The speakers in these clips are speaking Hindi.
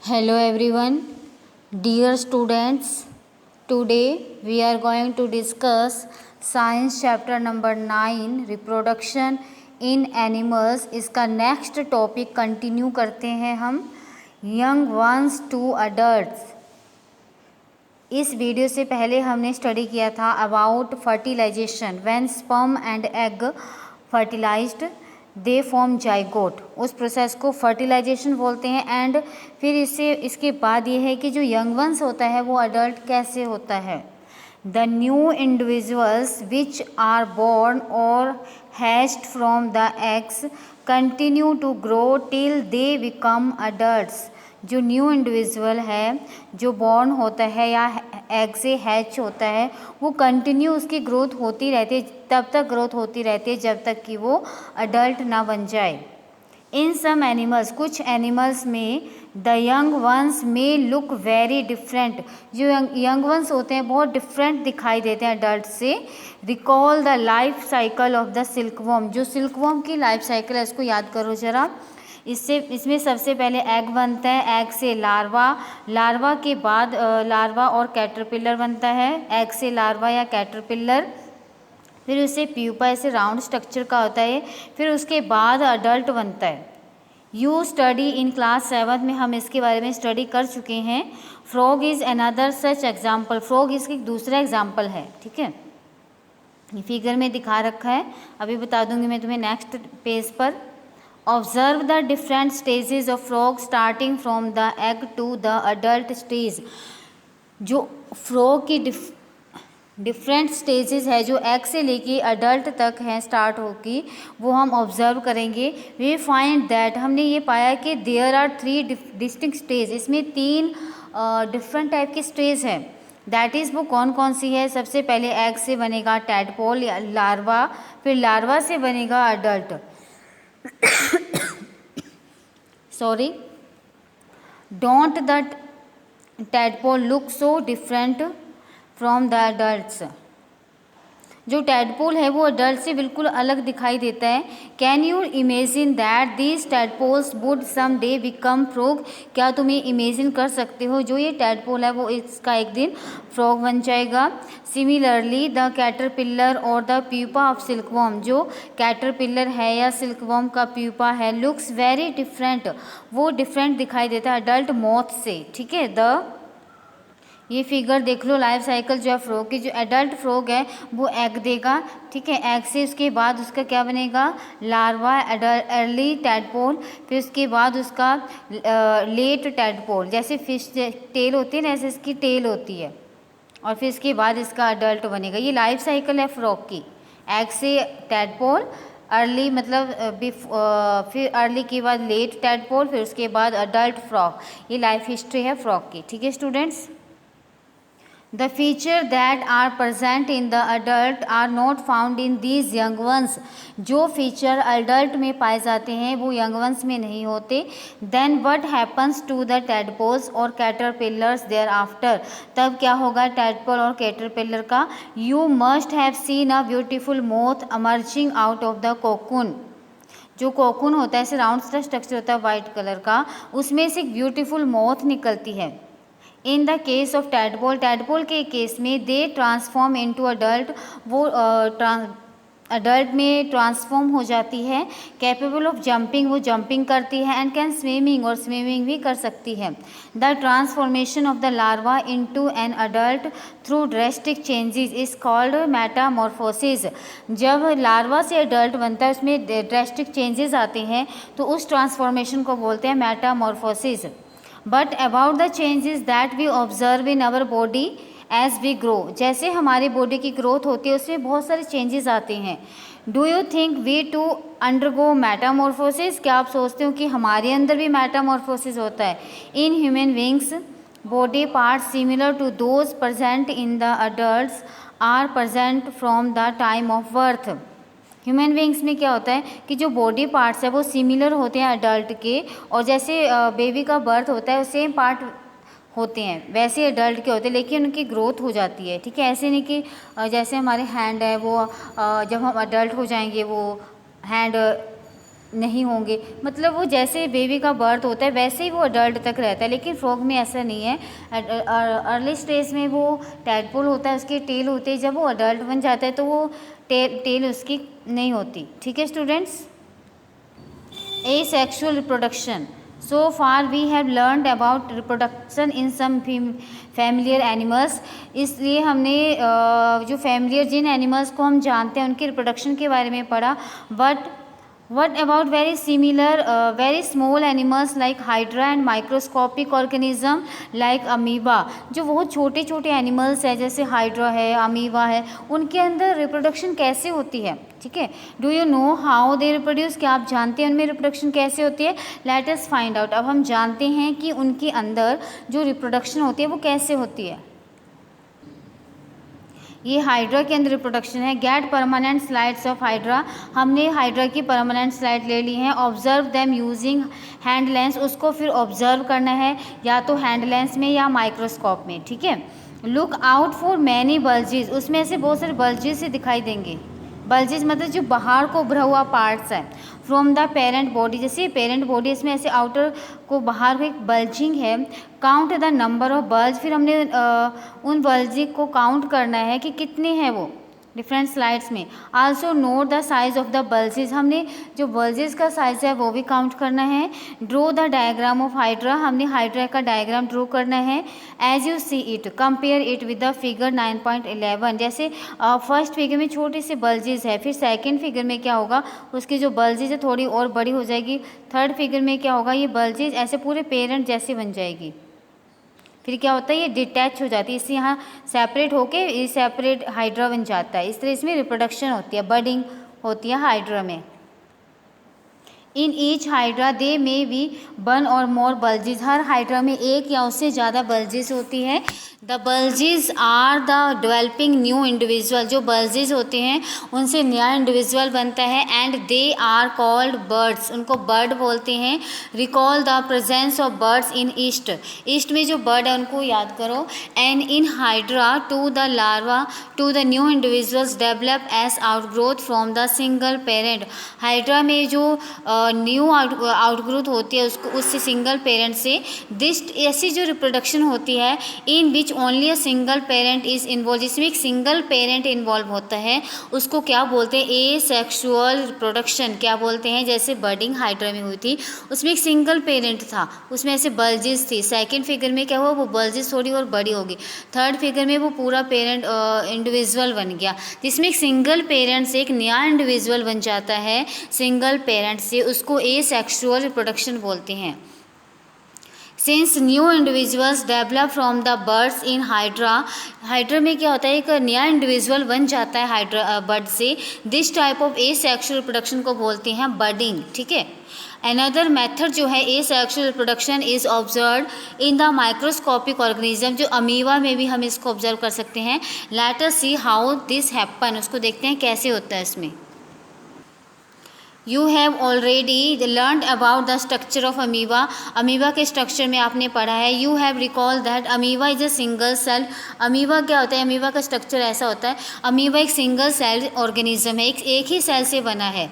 Hello everyone, dear students. Today we are going to discuss science chapter number 9 reproduction in animals. इसका नेक्स्ट टॉपिक कंटिन्यू करते हैं हम यंग वंस टू अडल्ट्स। इस वीडियो से पहले हमने स्टडी किया था about fertilization. When sperm and egg fertilized they form zygote. उस प्रोसेस को फर्टिलाइजेशन बोलते हैं। एंड फिर इसके बाद ये है कि जो यंग वंस होता है वो अडल्ट कैसे होता है। The new individuals which are born और hatched from the eggs continue to grow till they become adults. जो न्यू इंडिविजुअल है जो बॉर्न होता है या एग से हैच होता है वो कंटिन्यू उसकी ग्रोथ होती रहती है, तब तक ग्रोथ होती रहती है जब तक कि वो अडल्ट ना बन जाए। इन सम एनिमल्स, कुछ एनिमल्स में द यंग वंस में लुक वेरी डिफरेंट। जो यंग वंस होते हैं बहुत डिफरेंट दिखाई देते हैं अडल्ट से। Recall the life cycle of the silkworm. जो सिल्कवॉर्म की लाइफ साइकिल है उसको याद करो जरा। इसमें सबसे पहले एग बनता है, एग से लार्वा, लार्वा के बाद लार्वा और कैटरपिलर बनता है, एग से लार्वा या कैटरपिलर, फिर उससे प्यूपा ऐसे राउंड स्ट्रक्चर का होता है, फिर उसके बाद अडल्ट बनता है। यू स्टडी इन क्लास 7 में हम इसके बारे में स्टडी कर चुके हैं। Frog is another such example. Frog इसकी दूसरा एग्जाम्पल है, ठीक है। ये फिगर में दिखा रखा है, अभी बता दूंगी मैं तुम्हें नेक्स्ट पेज पर। Observe the different stages of frog starting from the egg to the adult stage। जो फ्रॉग की डिफरेंट स्टेजेस है जो एग से लेके अडल्ट तक हैं स्टार्ट होगी, वो हम ऑब्जर्व करेंगे। वी फाइंड दैट, हमने ये पाया कि देयर आर 3 डिस्टिंक्ट स्टेज। इसमें 3 डिफरेंट टाइप के स्टेज हैं। दैट इज़ वो कौन कौन सी है। सबसे पहले एग से बनेगा टैडपोल या लार्वा, फिर लार्वा से बनेगा adult. Sorry, don't the tadpole look so different from the adults। जो टैडपोल है वो अडल्ट से बिल्कुल अलग दिखाई देता है। Can you imagine that these tadpoles would some day become frog. क्या तुम ये इमेजिन कर सकते हो जो ये टैडपोल है वो इसका एक दिन फ्रॉग बन जाएगा। सिमिलरली द कैटरपिलर और द प्यूपा ऑफ सिल्कवॉर्म, जो कैटरपिलर है या सिल्कवॉर्म का प्यूपा है, लुक्स वेरी डिफरेंट, वो डिफरेंट दिखाई देता है अडल्ट मॉथ से, ठीक है। ये फिगर देख लो, लाइफ साइकिल जो है फ्रॉग की। जो एडल्ट फ्रॉग है वो एग देगा, ठीक है। एग से उसके बाद उसका क्या बनेगा, लार्वा, अर्ली टैडपोल, फिर उसके बाद उसका लेट टैडपोल, जैसे फिश टेल होती है ना ऐसे इसकी टेल होती है, और फिर इसके बाद इसका अडल्ट बनेगा। ये लाइफ साइकिल है फ्रॉग की। एग से टैडपोल, अर्ली मतलब फिर अर्ली के बाद लेट टैडपोल, फिर उसके बाद अडल्ट फ्रॉग। ये लाइफ हिस्ट्री है फ्रॉग की, ठीक है students. The feature that are present in the adult are not found in these young ones। जो फीचर अडल्ट में पाए जाते हैं वो यंग वंस में नहीं होते। Then what happens to the tadpoles और caterpillars thereafter। तब क्या होगा टैडपोल और कैटरपिलर का। You must have seen a beautiful moth emerging out of the cocoon। जो कोकून होता है ऐसे राउंड सा स्ट्रक्चर होता है वाइट कलर का, उसमें से एक ब्यूटीफुल मोथ निकलती है। In the case of tadpole, tadpole के केस में दे ट्रांसफॉर्म इनटू अडल्ट, वो अडल्ट में ट्रांसफॉर्म हो जाती है। कैपेबल ऑफ जंपिंग, वो जंपिंग करती है। एंड कैन स्विमिंग, और स्विमिंग भी कर सकती है। The transformation of the larva into an adult through drastic changes is called Metamorphosis. जब लार्वा से अडल्ट बनता है उसमें ड्रेस्टिक चेंजेस आते हैं तो उस ट्रांसफॉर्मेशन को बोलते हैं metamorphosis. But about the changes that we observe in our body as we grow, जैसे हमारी बॉडी की ग्रोथ होती है उसमें बहुत सारे चेंजेस आते हैं। Do you think we too undergo metamorphosis. क्या आप सोचते हो कि हमारे अंदर भी मेटामॉर्फोसिस होता है। In human beings body parts similar to those present in the adults are present from the time of birth. Human beings में क्या होता है कि जो बॉडी पार्ट्स है वो सिमिलर होते हैं अडल्ट के, और जैसे बेबी का बर्थ होता है सेम पार्ट होते हैं वैसे अडल्ट के होते हैं, लेकिन उनकी ग्रोथ हो जाती है, ठीक है। ऐसे नहीं कि जैसे हमारे हैंड है वो जब हम अडल्ट हो जाएंगे वो हैंड नहीं होंगे, मतलब वो जैसे बेबी का बर्थ होता है वैसे ही वो अडल्ट तक रहता है, लेकिन फ्रॉग में ऐसा नहीं है। अर्ली स्टेज में वो टैडपोल होता है, उसके टेल होते हैं, जब वो अडल्ट बन जाता है तो वो टेल उसकी नहीं होती। ठीक है students. Asexual reproduction. So far we have learned about reproduction in some familiar animals. इसलिए हमने जो familiar जिन animals को हम जानते हैं उनकी reproduction के बारे में पढ़ा। But what about very similar very small animals like hydra and microscopic organism like amoeba? जो बहुत छोटे छोटे animals हैं जैसे hydra है, amoeba है, उनके अंदर reproduction कैसे होती है? ठीक है, do you know how they reproduce? क्या आप जानते हैं उनमें रिप्रोडक्शन कैसे होती है? Let us find out. अब हम जानते हैं कि उनके अंदर जो रिप्रोडक्शन होती है वो कैसे होती है। ये हाइड्रा के अंदर रिप्रोडक्शन है। Get permanent slides of hydra. हमने हाइड्रा की परमानेंट स्लाइड ले ली हैं। Observe them using hand lens. उसको फिर ऑब्जर्व करना है या तो हैंड लेंस में या माइक्रोस्कोप में। ठीक है। Look out for many bulges. उसमें से बहुत सारे बल्जेस से दिखाई देंगे। बल्जेस मतलब जो बाहर को उभरा हुआ पार्ट्स है फ्रॉम द पेरेंट बॉडी। जैसे पेरेंट बॉडी इसमें ऐसे आउटर को बाहर को एक बल्जिंग है। Count the number of bulge. फिर हमने उन बल्जिंग को काउंट करना है कि कितने हैं वो डिफरेंट स्लाइड्स में। Also note the size of the bulges. हमने जो बल्जेस का साइज है वो भी काउंट करना है। Draw the diagram of hydra. हमने हाइड्रा का डायग्राम ड्रो करना है। As you see it compare it with the figure 9.11। जैसे फर्स्ट फिगर में छोटे से बल्जेस है, फिर सेकंड फिगर में क्या होगा, उसकी जो बल्जेस है थोड़ी और बड़ी हो जाएगी। थर्ड फिगर में क्या होगा, ये बल्जेस ऐसे पूरे पेरेंट जैसे बन जाएगी। फिर क्या होता है, ये डिटैच हो जाती है, इससे यहाँ सेपरेट होके ये सेपरेट हाइड्रा बन जाता है। इस तरह इसमें रिप्रोडक्शन होती है, बडिंग होती है हाइड्रा में। इन ईच हाइड्रा दे में बी 1 और मोर बल्जेस। हर हाइड्रा में एक या उससे ज़्यादा बल्जेस होती है। The bulges are the developing new individual. जो बल्जेस होते हैं उनसे नया इंडिविजुअल बनता है। And they are called buds. उनको बर्ड बोलते हैं। Recall the presence of buds in yeast. Yeast में जो बर्ड है उनको याद करो। And in hydra too the larva too the new individuals develop as outgrowth from the single parent. Hydra में जो न्यू आउटग्रोथ होती है उसको उससे सिंगल पेरेंट से दिस ऐसी जो रिप्रोडक्शन होती है in which only a single parent is involve. जिसमें एक सिंगल पेरेंट इन्वॉल्व होता है उसको क्या बोलते हैं, एसेक्सुअल रिप्रोडक्शन। क्या बोलते हैं, जैसे बर्डिंग हाइड्रा में हुई थी उसमें एक सिंगल पेरेंट था, उसमें ऐसे बल्जेस थी। सेकेंड फिगर में क्या हुआ, वो बल्जेस थोड़ी और बड़ी होगी। थर्ड फिगर में वो पूरा पेरेंट इंडिविजुअल बन गया, जिसमें एक सिंगल पेरेंट से एक नया इंडिविजुअल बन जाता है सिंगल पेरेंट से, उसको एसेक्सुअल रिप्रोडक्शन बोलते हैं। Since new individuals develop from the birds in hydra. Hydra में क्या होता है, एक नया इंडिविजुअल बन जाता है हाइड्रा बर्ड से। This type of asexual reproduction को बोलते हैं बर्डिंग। ठीक है। अनदर मेथड जो है asexual reproduction is observe in the microscopic organism. जो अमीबा में भी हम इसको ऑब्जर्व कर सकते हैं। Let us see how this happen. उसको देखते हैं कैसे होता है इसमें। You have already learned about the structure of amoeba. Amoeba के स्ट्रक्चर में आपने पढ़ा है। You have recall that amoeba is a single cell. Amoeba क्या होता है, अमीबा का स्ट्रक्चर ऐसा होता है, अमीबा एक सिंगल सेल ऑर्गेनिज्म है, एक ही सेल से बना है।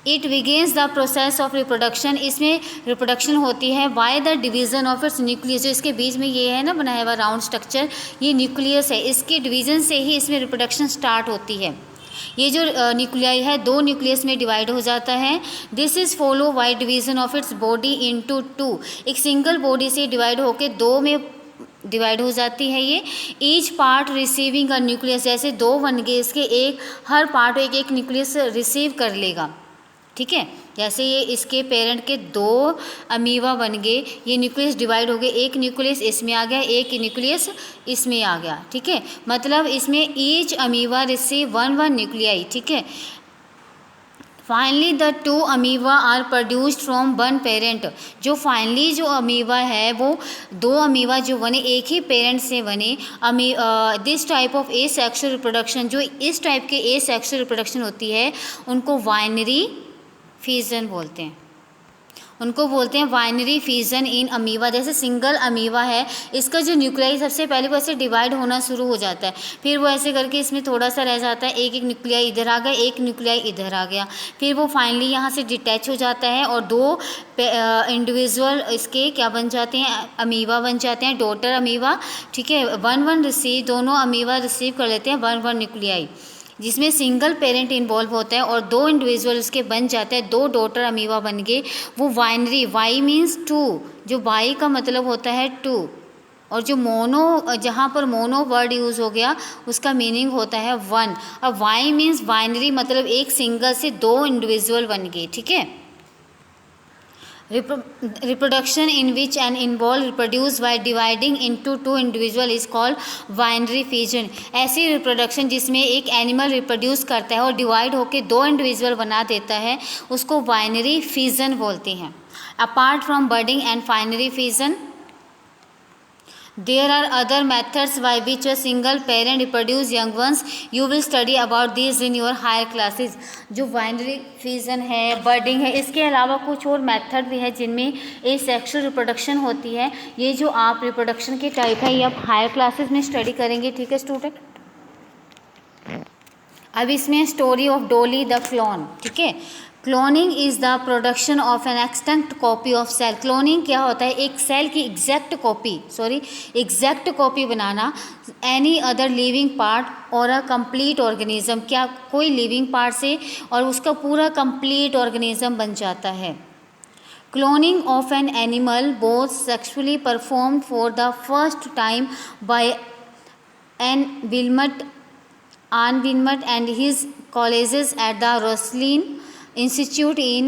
It begins the process of reproduction. इसमें रिप्रोडक्शन होती है by the division of its nucleus. जो इसके बीच में ये है ना बनाया हुआ राउंड स्ट्रक्चर, ये न्यूक्लियस है, इसके डिवीजन से ही इसमें रिप्रोडक्शन स्टार्ट होती है। ये जो न्यूक्लियाई है दो न्यूक्लियस में डिवाइड हो जाता है। This is follow by division of its body into 2। एक सिंगल बॉडी से डिवाइड होकर दो में डिवाइड हो जाती है ये। Each part receiving a nucleus. जैसे दो बन गए इसके, एक हर पार्ट एक एक न्यूक्लियस रिसीव कर लेगा। ठीक है। जैसे ये इसके पेरेंट के दो अमीबा बन गए, ये न्यूक्लियस डिवाइड हो गए, एक न्यूक्लियस इसमें आ गया, एक न्यूक्लियस इसमें आ गया। ठीक है। मतलब इसमें ईच अमीबा रिसीव 1 न्यूक्लियाई। ठीक है। Finally the 2 amoeba are produced from 1 parent. जो फाइनली जो अमीबा है वो 2 अमीबा जो बने एक ही पेरेंट से बने। This type of asexual reproduction, जो इस टाइप के एसेक्सुअल रिप्रोडक्शन होती है उनको बाइनरी फिजन बोलते हैं। उनको बोलते हैं बाइनरी फिजन इन अमीबा। जैसे सिंगल अमीबा है, इसका जो न्यूक्लियाई सबसे पहले वो ऐसे डिवाइड होना शुरू हो जाता है, फिर वो ऐसे करके इसमें थोड़ा सा रह जाता है, एक एक न्यूक्लियाई इधर आ गया, एक न्यूक्लियाई इधर आ गया, फिर वो फाइनली यहाँ से डिटैच हो जाता है और दो इंडिविजुअल इसके क्या बन जाते हैं, अमीबा बन जाते हैं, डॉटर अमीबा। ठीक है, वन वन रिसीव, दोनों अमीबा रिसीव कर लेते हैं वन वन न्यूक्लियाई, जिसमें सिंगल पेरेंट इन्वॉल्व होता है और दो इंडिविजुअल उसके बन जाते हैं, दो डॉटर अमीबा बन गए। वो बाइनरी, वाई मीन्स टू, जो वाई का मतलब होता है टू, और जो मोनो, जहाँ पर मोनो वर्ड यूज़ हो गया उसका मीनिंग होता है वन। अब वाई मीन्स बाइनरी, मतलब एक सिंगल से दो इंडिविजुअल बन गए। ठीक है, reproduction in which an involve reproduce by dividing into two individual is called binary fission। ऐसी रिप्रोडक्शन जिसमें एक एनिमल रिप्रोड्यूस करता है और डिवाइड होकर दो इंडिविजुअल बना देता है, उसको बाइनरी फिजन बोलते हैं। Apart from budding and binary fission, there are other methods by which a single parent reproduce young ones। you will study about these in your higher classes। जो बाइनरी फिजन है, बर्डिंग है, इसके अलावा कुछ और मेथड भी है जिनमें एसेक्सुअल रिप्रोडक्शन होती है। ये जो आप रिप्रोडक्शन के टाइप है ये आप हायर क्लासेस में स्टडी करेंगे। ठीक है स्टूडेंट, अब इसमें story of Dolly the clone. ठीक है, cloning is the production of an exact copy of cell. Cloning क्या होता है, एक सेल की एग्जैक्ट कॉपी बनाना एनी अदर लिविंग पार्ट और अ कंप्लीट ऑर्गेनिज्म, क्या कोई लिविंग पार्ट से और उसका पूरा कंप्लीट ऑर्गेनिज्म बन जाता है। Cloning of an animal both sexually performed for the first time by Ian Wilmut and his colleagues at the Roslin institute in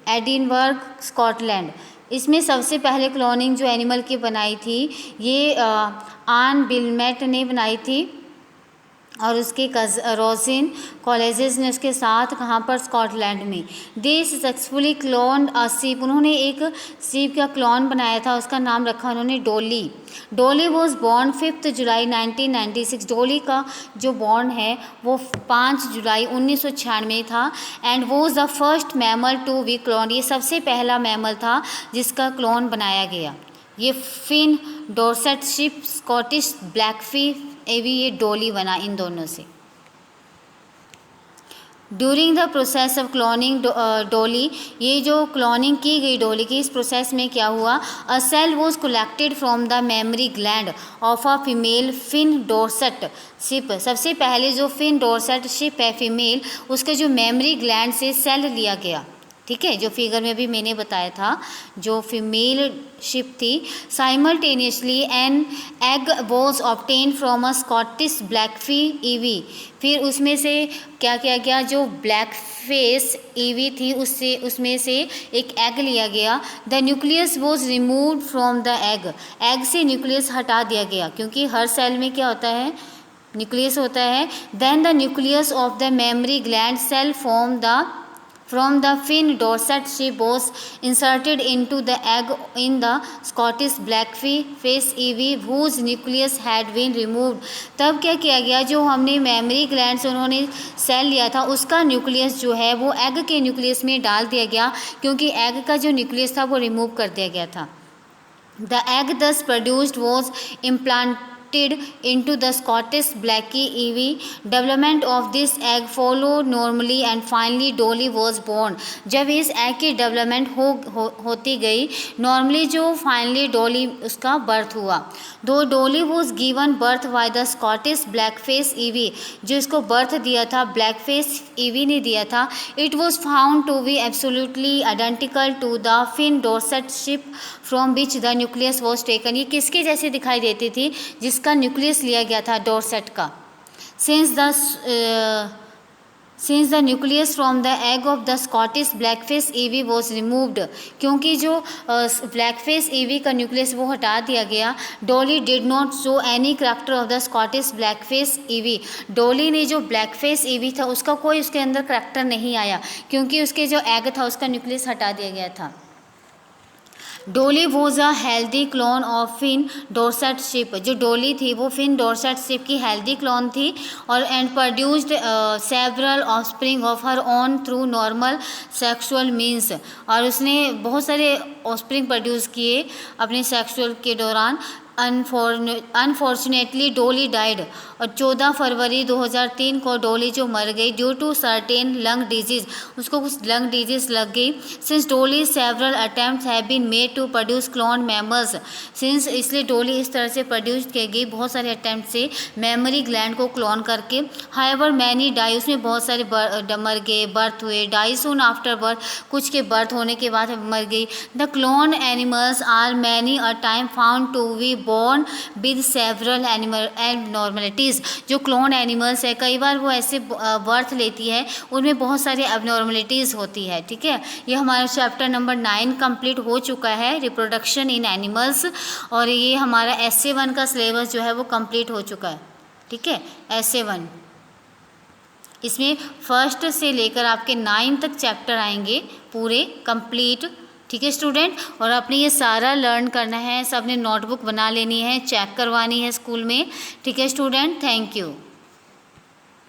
Edinburgh Scotland. इसमें सबसे पहले क्लोनिंग जो एनिमल की बनाई थी ये आन बिलमेट ने बनाई थी और उसके रोजिन कॉलेजेस ने उसके साथ कहाँ पर, स्कॉटलैंड में। दे सक्सेसफुली क्लोन्ड अ सीप, उन्होंने एक सीप का क्लोन बनाया था, उसका नाम रखा उन्होंने डोली। डोली वॉज बॉर्न 5 जुलाई 1996। डोली का जो बॉर्न है वो 5 जुलाई 1996 था। And was the first mammal to be clone, ये सबसे पहला मैमल था जिसका क्लोन बनाया गया। ये फिन डॉर्सेट शिप, स्कॉटिश ब्लैकफी एवी, ये डोली बना इन दोनों से। During the process of cloning डोली, ये जो क्लोनिंग की गई डोली की, इस प्रोसेस में क्या हुआ, a cell was collected from the mammary gland of a female Finn Dorset sheep. सबसे पहले जो फिन डॉर्सेट शिप है फीमेल, उसके जो मेमरी ग्लैंड से सेल लिया गया। ठीक है, जो फिगर में भी मैंने बताया था, जो फीमेल शिप थी। Simultaneously an egg was obtain from a Scottish blackface ewe, फिर उसमें से क्या किया गया, जो ब्लैक फेस ईवी थी उसमें से एक एग लिया गया। The nucleus was removed from the egg से न्यूक्लियस हटा दिया गया, क्योंकि हर सेल में क्या होता है, न्यूक्लियस होता है। Then the nucleus of the mammary gland cell from the fin dorset ship was inserted into the egg in the Scottish blackface EV whose nucleus had been removed। तब क्या किया गया, जो हमने मेमरी ग्लैंड से उन्होंने सेल लिया था उसका न्यूक्लियस जो है वो एग के न्यूक्लियस में डाल दिया गया, क्योंकि एग का जो न्यूक्लियस था वो रिमूव कर दिया गया था। The egg thus produced was implanted into the Scottish Blackie EV। Development of this egg followed normally and finally Dolly was born। जब इस एग की डेवलपमेंट होती गई नॉर्मली, जो फाइनली डोली उसका बर्थ हुआ। दो डोली was given birth by the Scottish ब्लैकफेस EV, जो इसको बर्थ दिया था ब्लैकफेस ईवी ने दिया था। It was found to be absolutely identical to the Finn Dorset sheep from which the nucleus was taken. ये किसके जैसे दिखाई देती थी, जिसका न्यूक्लियस लिया गया था डॉर्सेट का। Since the nucleus from the egg of the Scottish ब्लैकफेस EV was removed, क्योंकि जो ब्लैकफेस ईवी का न्यूक्लियस वो हटा दिया गया। डोली did not show any character of the Scottish ब्लैकफेस EV. डोली ने जो ब्लैकफेस ईवी था उसका कोई उसके अंदर करैक्टर नहीं आया, क्योंकि उसके जो एग था उसका न्यूक्लियस हटा दिया गया था। Dolly was a healthy clone of Finn Dorset sheep. जो डोली थी वो फिन डॉर्सेट शिप की हेल्दी क्लोन थी और and produced several offspring of her own through normal sexual means. और उसने बहुत सारे ऑफस्प्रिंग प्रोड्यूस किए अपने सेक्सुअल के दौरान। अनफॉर्चुनेटली डोली डाइड। और 14 फरवरी 2003 को डोली जो मर गई due to certain lung disease, उसको कुछ लंग डिजीज़ लग गई। Since Dolly several attempts have been made to produce clone mammals. Since इसलिए डोली इस तरह से प्रोड्यूस की गई बहुत सारे अटैम्प्ट से मेमोरी ग्लैंड को क्लोन करके। हाउएवर मैनी डाई, उसमें बहुत सारे मर गए, बर्थ हुए। डाई सून आफ्टर बर्थ, कुछ के बर्थ होने के बाद मर गई। The clone animals are many a time found to be born with several animal abnormalities. जो क्लोन एनिमल्स है कई बार वो ऐसे बर्थ लेती है, उनमें बहुत सारी एबनॉर्मलिटीज़ होती है। ठीक है, ये हमारा चैप्टर नंबर 9 कंप्लीट हो चुका है, रिप्रोडक्शन इन एनिमल्स। और ये हमारा essay 1 का सिलेबस जो है वो कंप्लीट हो चुका है। ठीक है, essay 1 इसमें फर्स्ट से लेकर आपके 9 तक चैप्टर आएंगे पूरे कंप्लीट। ठीक है स्टूडेंट, और आपने ये सारा लर्न करना है, सबने नोटबुक बना लेनी है, चेक करवानी है स्कूल में। ठीक है स्टूडेंट, थैंक यू।